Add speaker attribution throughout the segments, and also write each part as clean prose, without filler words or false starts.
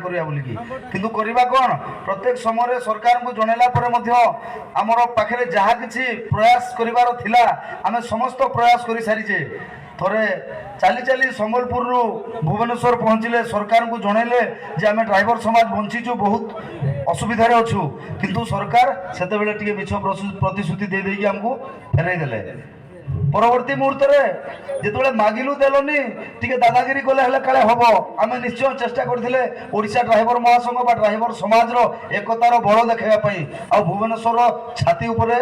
Speaker 1: करिया बोलिकी किंतु करिबा कोन प्रत्येक समय सरकार को जनैला परे मध्य हमर पाखरे जहा किछि प्रयास करिवार थिला आमे समस्त प्रयास करि सारिछे थोरे चाली चाली संबलपुर रु भुवनेश्वर पहुँचले सरकार को जनैले जे आमे ड्राइवर समाज बंचीचु बहुत असुविधा रे अछु किंतु सरकार सेते बेले टिके मिछ प्रतिश्रुति दे देकी हमको फेरै देले परवर्ती मुहूर्त में जिते मागिलु देलनी टी दादागिरी कले हेले काले हम आम निश्चय चेष्टा करथिले ओडिशा ड्राइवर महासंघ बा ड्राइवर समाज रो एकतार बल देखाई आ भुवनेश्वर छाती उपरे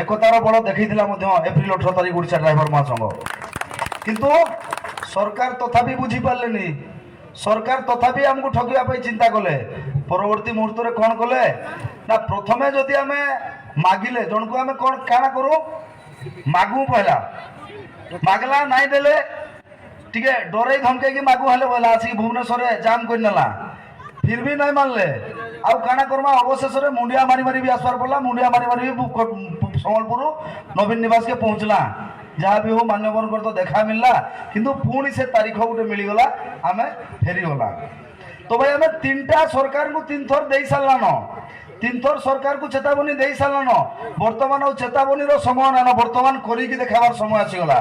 Speaker 1: एकतार बल देखैथिला एप्रिल 18 तारिख ओडिशा ड्राइवर महासंघ किंतु सरकार तथापि बुझी पारलेनी सरकार तथापि हमको ठकिया चिंता कले परवर्ती मुहूर्त में कौन कले ना प्रथमे जदि आम मागिले जन को आम कौन काना करूँ मागू पहला मागला नहीं देले टिके डरे धमके मागू हेले बोला आसिक भुवनेश्वर जाम कर नेला फिर भी नहीं मानले आउ काना करमा अवशेष रे मुंडिया मारी मारी भी आसवार पड़ला मुंडिया मारी मारी भी संबलपुर नवीन निवास के पहुंचला जहाँ भी हो मान्यवर तो देखा मिलला किंतु पुणी से तारीख गोटे मिलगला आम फेरी गला तो भाई आम तीनटा सरकार को 3 थर दे सारान 3 थर सरकार को चेतावनी दे सारान बर्तमान चेतावनी समय नान बर्तमान करिकी देखार समय आसीगला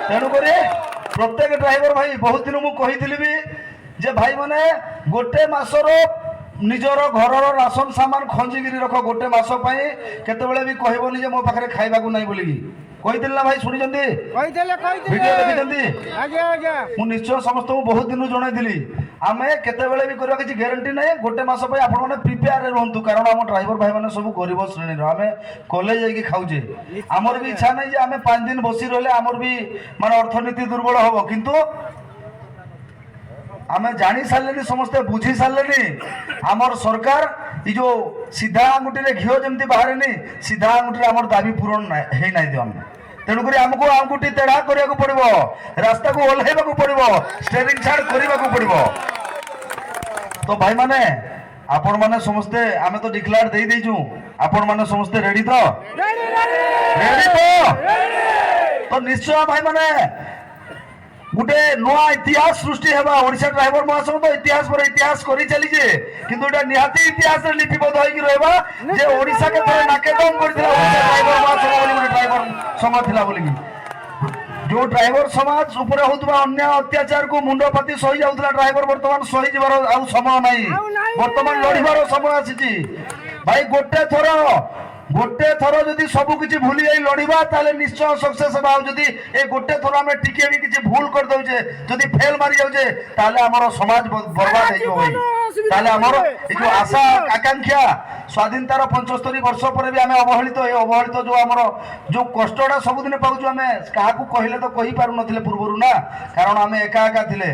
Speaker 1: तेणुक प्रत्येक ड्राइवर भाई बहुत दिन मुझे भी जे भाई माने गोटे मासर निजर घर राशन सामान खंजिकी रख गोटे मास केतबेले भी कहबनी जे मो पाखरे खाइबा को नहीं बोलिकी कही ना भाई शुणी वीडियो देखी निश्चय समस्त बहुत दिन जनई आम केतबेले भी करवा किसी ग्यारंटी नहीं गोटे मास आपने प्रिपेयर रुहतु कारण आम ड्राइवर भाई मैंने सब गरीब श्रेणी आम कॉलेज जाकि खाऊे आमर भी इच्छा नहीं आम 5 दिन बसी रही आमर भी मान अर्थनीति दुर्बल हम किंतु आम जानी सारे समस्ते बुझी सारे आमर सरकार ये जो सीधा आंगुठी घीओ जमी बाहर सीधा आंगुठी आमर दाबी पूरण है दियन तेणुक आमको आंगुठी तेढ़ा करने पड़ो रास्ता को ओह्लैवा पड़ो स्टेरिंग छाड़ करने पड़ो तो भाई माने आपण माने समस्ते आमे तो डिक्लेयर दे देजु आपण माने समस्ते रेडी तो तो निश्चय भाई माने गोटे नुआ इतिहास सृष्टि हेबा ओडिशा ड्राइवर महासंघ तो इतिहास पर इतिहास करी चलीजे किंतु एटा निहाती इतिहास रे लिपिबद्ध होई रहबा जे ओडिशा के थरे नाकेदम करथिला ओडिशा ड्राइवर महासंघ बोली ड्राइवर समाज थिला बोली जो ड्राइवर समाज ऊपर होतबा अन्य अत्याचार को मुंडो पाती सही जाउतला ड्राइवर वर्तमान सही जबार आउ समय नाही वर्तमान लड़िबार समय आसीची भाई गोटे थर जदि सबू किसी भूली जाई लड़िबा ताले निश्चय सक्सेस हेबा जदि ए गोटे थर आमे टिके भी किसी भूल कर दउचे जदि फेल मारी जाउचे ताले हमर समाज बर्बाद हेजो भाई ताले हमर ए जो आशा आकांक्षा स्वाधीनतार 75 वर्ष पर भी आमे अवहेलित जो हमर जो कष्टडा सब दिन पाउछु आमे काहा को कहिले तो कहि पारु नथिले पूर्वरु ना कारण आमे एका एका थिले।